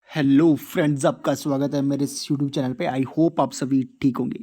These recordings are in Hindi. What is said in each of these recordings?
हेलो फ्रेंड्स, आपका स्वागत है मेरे इस यूट्यूब चैनल पे। आई होप आप सभी ठीक होंगे।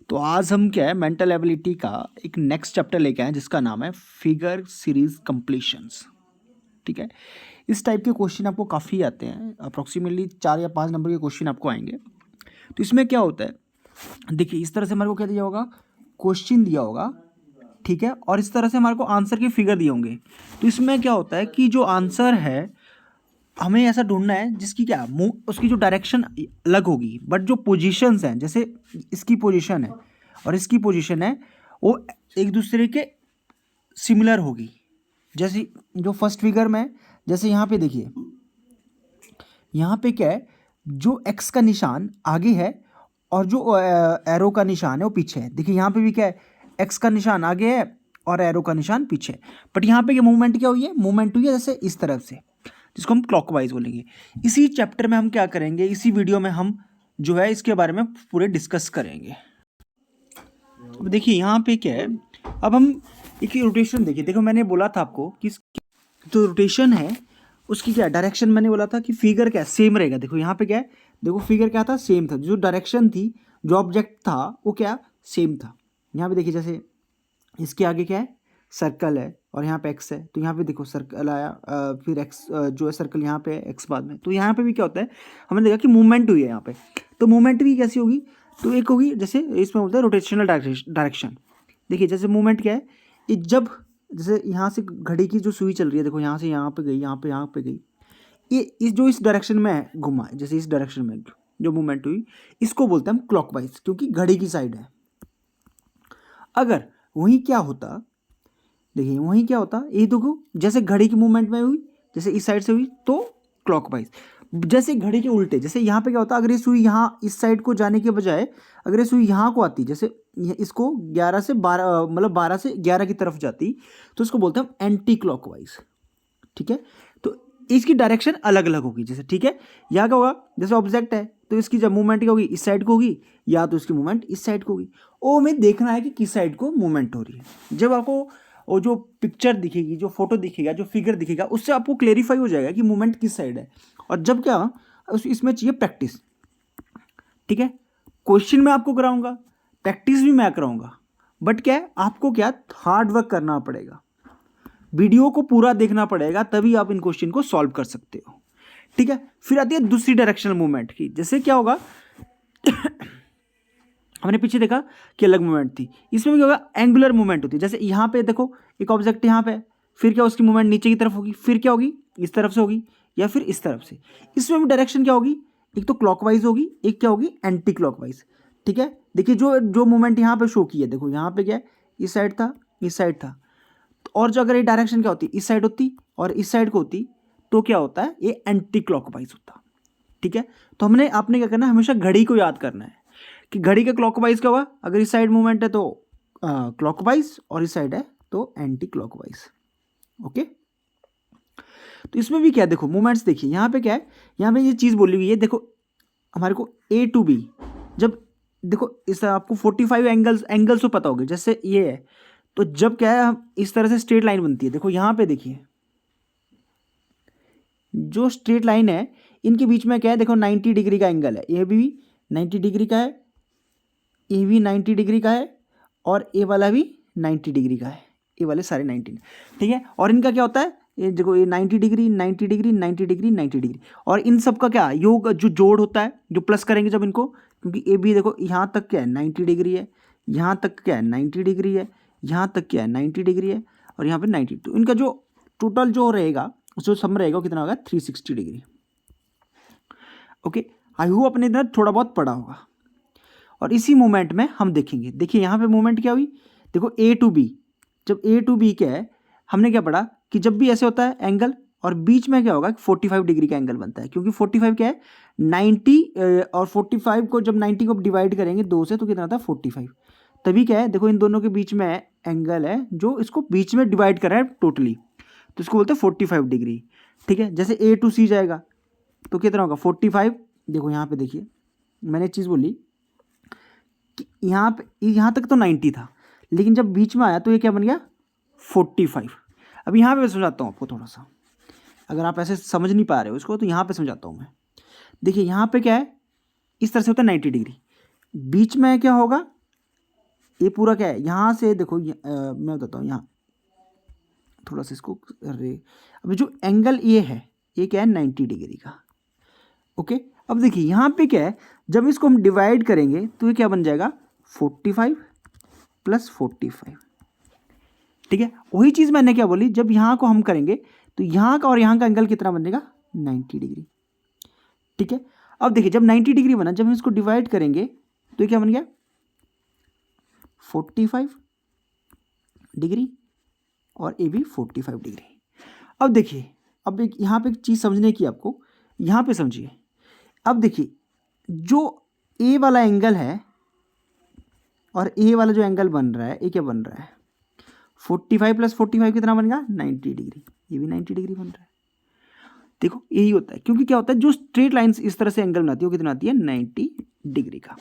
तो आज हम क्या है, मेंटल एबिलिटी का एक नेक्स्ट चैप्टर लेके आए हैं जिसका नाम है फिगर सीरीज कंप्लीशंस। ठीक है, इस टाइप के क्वेश्चन आपको काफ़ी आते हैं, अप्रोक्सीमेटली 4 या 5 नंबर के क्वेश्चन आपको आएंगे। तो इसमें क्या होता है, देखिए इस तरह से हमारे को क्या दिया होगा, क्वेश्चन दिया होगा, ठीक है, और इस तरह से हमारे को आंसर के फिगर दिए होंगे। तो इसमें क्या होता है कि जो आंसर है हमें ऐसा ढूंढना है जिसकी क्या मुंह उसकी जो डायरेक्शन अलग होगी, बट जो पोजीशंस हैं, जैसे इसकी पोजीशन है और इसकी पोजीशन है, वो एक दूसरे के सिमिलर होगी। जैसे जो फर्स्ट फिगर में, जैसे यहाँ पे देखिए, यहाँ पे क्या है, जो एक्स का निशान आगे है और जो एरो का निशान है वो पीछे है। देखिए यहाँ पे भी क्या है, एक्स का निशान आगे है और एरो का निशान पीछे है। बट यहाँ पे ये मूवमेंट क्या हुई है, मूवमेंट हुई है जैसे इस तरफ से, जिसको हम क्लॉकवाइज बोलेंगे। इसी चैप्टर में हम क्या करेंगे, इसी वीडियो में हम जो है इसके बारे में पूरे डिस्कस करेंगे। अब देखिए यहाँ पे क्या है, अब हम एक रोटेशन देखिए, देखो मैंने बोला था आपको कि जो रोटेशन है उसकी क्या डायरेक्शन, मैंने बोला था कि फिगर क्या सेम रहेगा। देखो यहाँ पे क्या है, देखो फिगर क्या था, सेम था, जो डायरेक्शन थी, जो ऑब्जेक्ट था वो क्या सेम था। यहाँ पे देखिए, जैसे इसके आगे क्या है, सर्कल है और यहाँ पे एक्स है, तो यहाँ पे देखो सर्कल आया, फिर एक्स जो है सर्कल यहाँ पे एक्स बाद में। तो यहाँ पे भी क्या होता है, हमने देखा कि मूवमेंट हुई है यहाँ पे, तो मूवमेंट भी कैसी होगी, तो एक होगी जैसे इसमें बोलते हैं रोटेशनल डायरेक्शन। देखिए जैसे मूवमेंट क्या है, ये जब जैसे यहाँ से घड़ी की जो सुई चल रही है, देखो यहाँ से यहाँ पे गई, यहाँ पे गई, ये इस जो इस डायरेक्शन में घुमा, जैसे इस डायरेक्शन में जो मूवमेंट हुई, इसको बोलते हैं हम क्लॉकवाइज, क्योंकि घड़ी की साइड है। अगर वहीं क्या होता, देखिए वहीं क्या होता, ये देखो जैसे घड़ी की मूवमेंट में हुई, जैसे इस साइड से हुई तो क्लॉकवाइज। जैसे घड़ी के उल्टे, जैसे यहाँ पे क्या होता, अगर ये सुई यहाँ इस साइड को जाने के बजाय अगर ये सुई यहाँ को आती, जैसे इसको 11 से 12 मतलब 12 से 11 की तरफ जाती, तो इसको बोलते हैं हम एंटी क्लॉकवाइज। ठीक है, तो इसकी डायरेक्शन अलग अलग होगी। जैसे ठीक है, यहाँ क्या होगा, जैसे ऑब्जेक्ट है तो इसकी जब मूवमेंट क्या होगी, इस साइड को होगी, या तो इसकी मूवमेंट इस साइड को होगी। वो हमें देखना है कि किस साइड को मूवमेंट हो रही है। जब आपको वो जो पिक्चर दिखेगी, जो फोटो दिखेगा, जो फिगर दिखेगा, उससे आपको क्लेरिफाई हो जाएगा कि मूवमेंट किस साइड है। और जब क्या इसमें चाहिए प्रैक्टिस। ठीक है, क्वेश्चन मैं आपको कराऊंगा, प्रैक्टिस भी मैं कराऊंगा, बट क्या है, आपको क्या हार्ड वर्क करना पड़ेगा, वीडियो को पूरा देखना पड़ेगा, तभी आप इन क्वेश्चन को सॉल्व कर सकते हो। ठीक है, फिर आती है दूसरी डायरेक्शनल मूवमेंट की। जैसे क्या होगा हमने पीछे देखा कि अलग मूवमेंट थी, इसमें भी क्या होगा, एंगुलर मूवमेंट होती है। जैसे यहाँ पे देखो एक ऑब्जेक्ट यहाँ पे, फिर क्या उसकी मूवमेंट नीचे की तरफ होगी, फिर क्या होगी, इस तरफ से होगी या फिर इस तरफ से। इसमें भी डायरेक्शन क्या होगी, एक तो क्लॉकवाइज होगी, एक क्या होगी, एंटी क्लॉकवाइज। ठीक है, देखिए जो जो मूवमेंट यहाँ पे शो की है, देखो यहाँ पे क्या है, इस साइड था, इस साइड था, और जो अगर ये डायरेक्शन क्या होती, इस साइड होती और इस साइड को होती, तो क्या होता है, ये एंटी क्लॉकवाइज होता। ठीक है, तो हमने आपने क्या करना है, हमेशा घड़ी को याद करना है कि घड़ी का क्लॉकवाइज क्या हुआ, अगर इस साइड मूवमेंट है तो क्लॉकवाइज और इस साइड है तो एंटी क्लॉकवाइज। ओके, तो इसमें भी क्या, देखो मूवमेंट्स देखिए, यहाँ पे क्या है, यहाँ पे ये चीज़ बोली हुई है, देखो हमारे को ए टू बी, जब देखो इस आपको 45 एंगल्स तो पता होगा, जैसे ये है, तो जब क्या है, हम इस तरह से स्ट्रेट लाइन बनती है। देखो यहाँ पे देखिए, जो स्ट्रेट लाइन है इनके बीच में क्या है, देखो 90 डिग्री का एंगल है, ये भी 90 डिग्री का है, ये भी 90 डिग्री का है, और ये वाला भी 90 डिग्री का है, ये वाले सारे 90। ठीक है, और इनका क्या होता है, ये देखो ये 90 डिग्री 90 डिग्री 90 डिग्री 90 डिग्री, और इन सब का क्या योग जो जोड़ होता है, जो प्लस करेंगे जब इनको, क्योंकि ये भी देखो यहाँ तक क्या है 90 डिग्री है, यहाँ तक क्या है 90 डिग्री है, यहाँ तक क्या है 90 डिग्री है, और यहाँ पे 90, तो इनका जो टोटल जो रहेगा, जो सम रहेगा वो कितना होगा, 360 डिग्री। ओके, आई होप अपने इधर थोड़ा बहुत पढ़ा होगा। और इसी मोमेंट में हम देखेंगे, देखिए यहाँ पे मोमेंट क्या हुई, देखो ए टू बी, जब ए टू बी क्या है, हमने क्या पढ़ा कि जब भी ऐसे होता है एंगल, और बीच में क्या होगा, 45 डिग्री का एंगल बनता है, क्योंकि 45 क्या है 90, और 45 को जब 90 को डिवाइड करेंगे 2 से तो कितना आता है 45, तभी क्या है, देखो इन दोनों के बीच में एंगल है जो इसको बीच में डिवाइड कर रहा है टोटली, तो इसको बोलते हैं 45 डिग्री। ठीक है, जैसे ए टू सी जाएगा तो कितना होगा 45, देखो यहाँ पे देखिए मैंने एक चीज़ बोली कि यहाँ तक तो 90 था, लेकिन जब बीच में आया तो ये क्या बन गया 45। अब यहाँ पे मैं समझाता हूँ आपको थोड़ा सा, अगर आप ऐसे समझ नहीं पा रहे हो इसको तो यहाँ पे समझाता हूँ मैं। देखिए यहाँ पे क्या है, इस तरह से होता है 90 डिग्री, बीच में क्या होगा, ये पूरा क्या है, यहाँ से देखो मैं बताता हूँ, यहाँ थोड़ा सा इसको, अरे अभी जो एंगल ये है, ये क्या है 90 डिग्री का। ओके, अब देखिए यहाँ पे क्या है, जब इसको हम डिवाइड करेंगे तो ये क्या बन जाएगा 45 + 45। ठीक है, वही चीज़ मैंने क्या बोली, जब यहाँ को हम करेंगे तो यहाँ का और यहाँ का एंगल कितना बनेगा 90 डिग्री। ठीक है, अब देखिए जब 90 डिग्री बना, जब हम इसको डिवाइड करेंगे तो ये क्या बन गया 45 डिग्री और ये भी 45 डिग्री। अब देखिए, अब एक यहाँ पे एक चीज़ समझने की आपको, यहाँ पे समझिए। अब देखिए जो ए वाला एंगल है और ए वाला जो एंगल बन रहा है, ये क्या बन रहा है 45 + 45 कितना बनेगा 90 डिग्री, ये भी 90 डिग्री बन रहा है। देखो यही होता है, क्योंकि क्या होता है जो स्ट्रेट लाइन्स इस तरह से एंगल बनाती है वो कितना आती है 90 डिग्री का।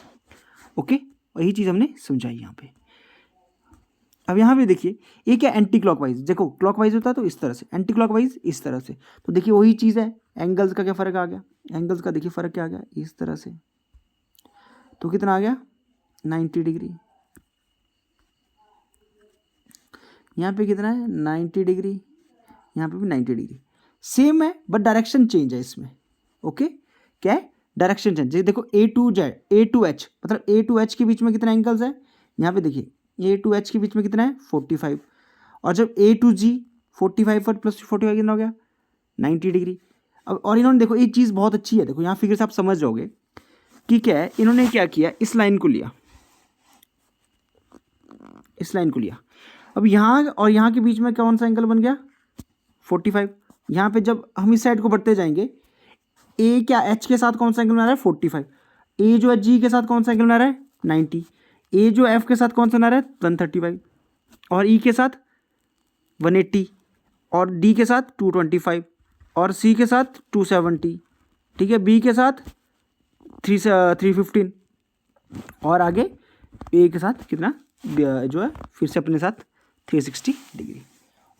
ओके, वही चीज़ हमने समझाई यहाँ पे। अब यहाँ पे देखिए ये क्या एंटी क्लॉकवाइज, देखो क्लॉकवाइज होता है तो इस तरह से, एंटी क्लॉकवाइज इस तरह से, तो देखिए वही चीज़ है, एंगल्स का क्या फ़र्क आ गया, एंगल्स का देखिए फ़र्क क्या आ गया, इस तरह से तो कितना आ गया 90 डिग्री, यहाँ पे कितना है 90 डिग्री, यहाँ पे भी 90 डिग्री, सेम है बट डायरेक्शन चेंज है इसमें। ओके, क्या है डायरेक्शन चेंज, जैसे देखो A2H मतलब A2H के बीच में कितना एंगल्स है, यहाँ पे देखिए A2H के बीच में कितना है 45, और जब A2G 45 और + 45 कितना हो गया 90 डिग्री। अब और इन्होंने देखो एक चीज़ बहुत अच्छी है, देखो यहाँ फिगर से आप समझ जाओगे कि क्या है, इन्होंने क्या किया, इस लाइन को लिया, इस लाइन को लिया, अब यहाँ और यहाँ के बीच में कौन सा एंगल बन गया 45। यहाँ पे जब हम इस साइड को बढ़ते जाएंगे, ए क्या एच के साथ कौन सा एंगल बना रहा है 45, ए जो है जी के साथ कौन सा एंगल बना रहा है 90, ए जो एफ के साथ कौन सा बना रहा है 135, और ई के साथ 180, और डी के साथ 225, और सी के साथ 270, ठीक है, बी के साथ 315, और आगे ए के साथ कितना जो है फिर से अपने साथ 360 डिग्री।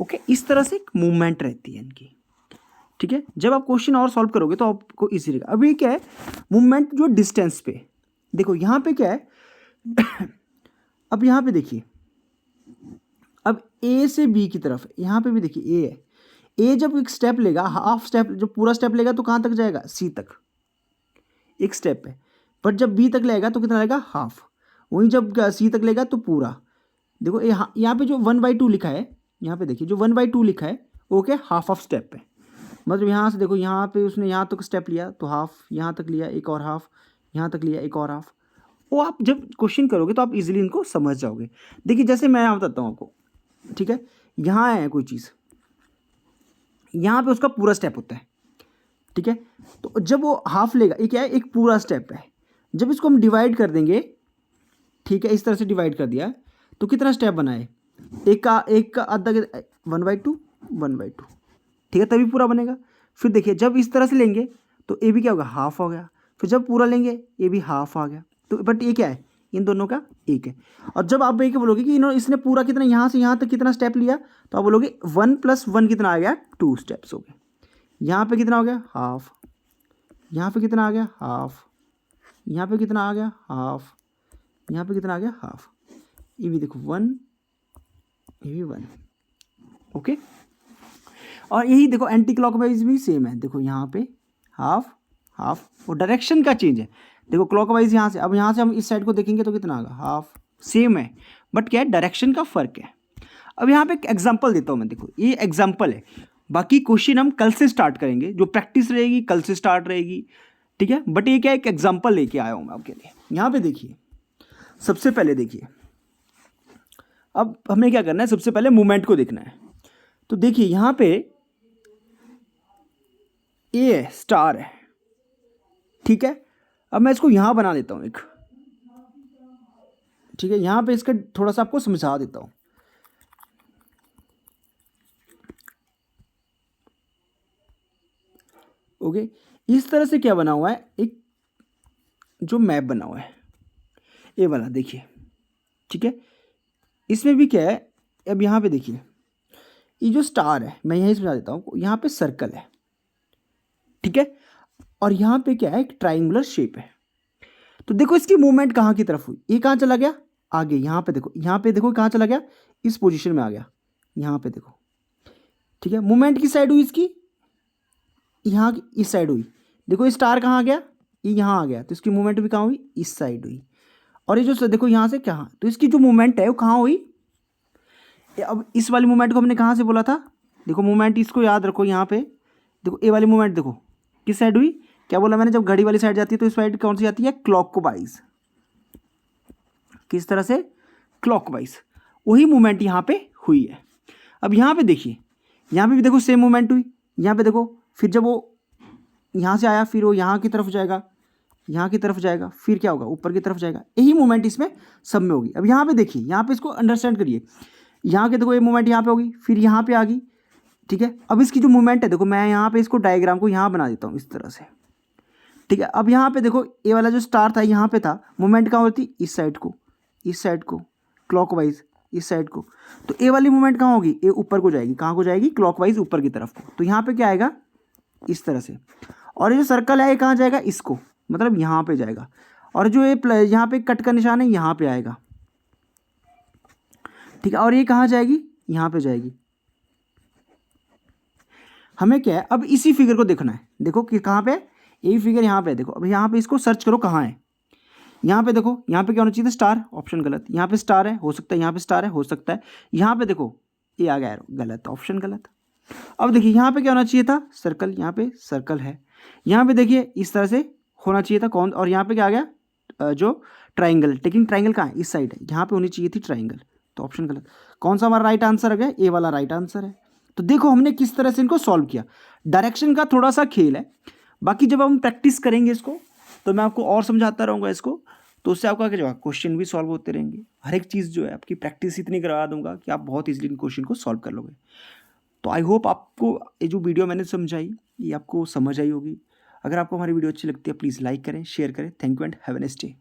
ओके, इस तरह से एक मूवमेंट रहती है इनकी। ठीक है, जब आप क्वेश्चन और सॉल्व करोगे तो आपको इजी रहेगा। अभी क्या है मूवमेंट जो डिस्टेंस पे, देखो यहाँ पे क्या है अब यहाँ पे देखिए, अब ए से बी की तरफ, यहाँ पे भी देखिए ए है, ए जब एक स्टेप लेगा, हाफ स्टेप, जब पूरा स्टेप लेगा तो कहाँ तक जाएगा सी तक, एक स्टेप है, बट जब बी तक लेगा तो कितना लेगा हाफ, वहीं जब सी तक लेगा तो पूरा। देखो यहाँ पे जो 1/2 लिखा है, यहाँ पे देखिए जो 1/2 लिखा है वो क्या हाफ ऑफ स्टेप है, मतलब यहाँ से देखो यहाँ पे उसने यहाँ तक स्टेप लिया तो हाफ, यहाँ तक लिया एक और हाफ, यहाँ तक लिया एक और हाफ। वो आप जब क्वेश्चन करोगे तो आप इजीली इनको समझ जाओगे। देखिए जैसे मैं बताता हूँ आपको, ठीक है, यहाँ है कोई चीज़, यहाँ पे उसका पूरा स्टेप होता है, ठीक है, तो जब वो हाफ लेगा, ये क्या है एक पूरा स्टेप है, जब इसको हम डिवाइड कर देंगे, ठीक है, इस तरह से डिवाइड कर दिया तो कितना स्टेप बना है, एक का आधा 1/2 1/2, ठीक है, तभी पूरा बनेगा। फिर देखिए जब इस तरह से लेंगे तो ए भी क्या होगा हाफ हो गया, फिर जब पूरा लेंगे ये भी हाफ आ गया, तो बट ये क्या है इन दोनों का एक है। और जब आप एक बोलोगे कि इन्होंने इसने पूरा कितना यहाँ से यहाँ तक कितना स्टेप लिया, तो आप बोलोगे 1 + 1 कितना आ गया 2 स्टेप्स हो गए। यहाँ पे कितना हो गया हाफ, यहाँ पे कितना आ गया हाफ, यहाँ पे कितना आ गया हाफ, यहाँ पे कितना आ गया हाफ, ये भी देखो 1, ये भी 1। ओके, और यही देखो एंटी क्लॉकवाइज भी सेम है, देखो यहाँ पे हाफ हाफ, और डायरेक्शन का चेंज है। देखो क्लॉकवाइज यहाँ से, अब यहाँ से हम इस साइड को देखेंगे तो कितना आएगा हाफ, सेम है बट क्या है डायरेक्शन का फ़र्क है। अब यहाँ पे एक एग्जांपल देता हूँ मैं, देखो ये एग्जांपल है, बाकी क्वेश्चन हम कल से स्टार्ट करेंगे, जो प्रैक्टिस रहेगी कल से स्टार्ट रहेगी, ठीक है, बट ये क्या एक एग्जांपल लेके आया हूँ मैं आपके लिए। यहाँ पे देखिए सबसे पहले देखिए, अब हमें क्या करना है, सबसे पहले मूवमेंट को देखना है। तो देखिए यहाँ पे ए है, स्टार है, ठीक है, अब मैं इसको यहाँ बना देता हूँ एक, ठीक है, यहाँ पे इसका थोड़ा सा आपको समझा देता हूँ। ओके, इस तरह से क्या बना हुआ है, एक जो मैप बना हुआ है ए वाला, देखिए, ठीक है, इसमें भी क्या है, अब यहाँ पे देखिए ये जो स्टार है, मैं यहीं समझा देता हूँ, यहाँ पे सर्कल है, ठीक है, और यहाँ पे क्या है, एक ट्राइंगुलर शेप है। तो देखो इसकी मूवमेंट कहाँ की तरफ हुई, ये कहाँ चला गया, आगे। यहाँ पे देखो कहाँ चला गया, इस पोजीशन में आ गया, यहाँ पे देखो, ठीक है। मूवमेंट किस साइड हुई इसकी, यहाँ की इस साइड हुई। देखो ये स्टार कहाँ आ गया, ये यहाँ आ गया, तो इसकी मूवमेंट भी कहाँ हुई, इस साइड हुई। और ये जो देखो यहाँ से कहाँ, तो इसकी जो मूवमेंट है वो कहाँ हुई, अब इस वाली मूवमेंट को हमने कहाँ से बोला था, देखो मूवमेंट इसको याद रखो, यहाँ पे देखो ए वाली मूवमेंट देखो किस साइड हुई, क्या बोला मैंने, जब घड़ी वाली साइड जाती है तो इस साइड कौन सी जाती है, क्लॉकवाइज। किस तरह से, क्लॉकवाइज। वही मूवमेंट यहाँ पे हुई है। अब यहाँ पे देखिए, यहाँ पे भी देखो सेम मूवमेंट हुई। यहाँ पे देखो, फिर जब वो यहाँ से आया, फिर वो यहाँ की तरफ जाएगा, यहाँ की तरफ जाएगा, फिर क्या होगा, ऊपर की तरफ जाएगा। यही मूवमेंट इसमें सब में होगी। अब यहाँ पे देखिए, यहाँ पे इसको अंडरस्टैंड करिए, यहाँ के देखो ये मूवमेंट यहाँ पे होगी, फिर यहाँ पे आ गई, ठीक है। अब इसकी जो मूवमेंट है देखो, मैं यहाँ पे इसको डायग्राम को यहाँ बना देता हूँ इस तरह से, ठीक है। अब यहाँ पे देखो ये वाला जो स्टार था यहाँ पे था, मूवमेंट कहाँ होती, इस साइड को, इस साइड को, क्लॉकवाइज इस साइड को। तो ए वाली मूवमेंट कहाँ होगी, ये ऊपर को जाएगी, कहाँ को जाएगी, क्लॉकवाइज ऊपर की तरफ को। तो यहाँ पे क्या आएगा, इस तरह से। और ये जो सर्कल है ये कहाँ जाएगा, इसको, मतलब यहाँ पे जाएगा। और जो ये यहाँ पे कट का निशान है यहाँ पे आएगा, ठीक है। और ये कहाँ जाएगी, यहाँ पे जाएगी। हमें क्या है, अब इसी फिगर को देखना है, देखो कि कहाँ पे, यही फिगर यहाँ पे देखो। अब यहाँ पे इसको सर्च करो कहाँ है, यहाँ पे देखो, यहाँ पे क्या होना चाहिए था, स्टार, ऑप्शन गलत। यहाँ पे स्टार है, हो सकता है यहाँ पे स्टार है, हो सकता है। यहाँ पे देखो ये आ गया एरो, गलत, ऑप्शन गलत। अब देखिए यहाँ पे क्या होना चाहिए था, सर्कल, यहाँ पे सर्कल है। यहाँ पे देखिए इस तरह से होना चाहिए था कौन, और यहाँ पे क्या आ गया, जो ट्राइंगल, लेकिन ट्राइंगल कहाँ है, इस साइड है, यहाँ पे होनी चाहिए थी ट्राइंगल, तो ऑप्शन गलत। कौन सा हमारा राइट आंसर आ गया, ए वाला राइट आंसर है। तो देखो हमने किस तरह से इनको सॉल्व किया। डायरेक्शन का थोड़ा सा खेल है, बाकी जब हम प्रैक्टिस करेंगे इसको तो मैं आपको और समझाता रहूँगा इसको, तो उससे आपका क्या क्वेश्चन भी सॉल्व होते रहेंगे। हर एक चीज़ जो है आपकी प्रैक्टिस इतनी करवा दूंगा कि आप बहुत इजीली क्वेश्चन को सॉल्व कर लोगे। तो आई होप आपको ये जो वीडियो मैंने समझाई ये आपको समझ आई होगी। अगर आपको हमारी वीडियो अच्छी लगती है प्लीज़ लाइक करें, शेयर करें। Thank you and have a nice day.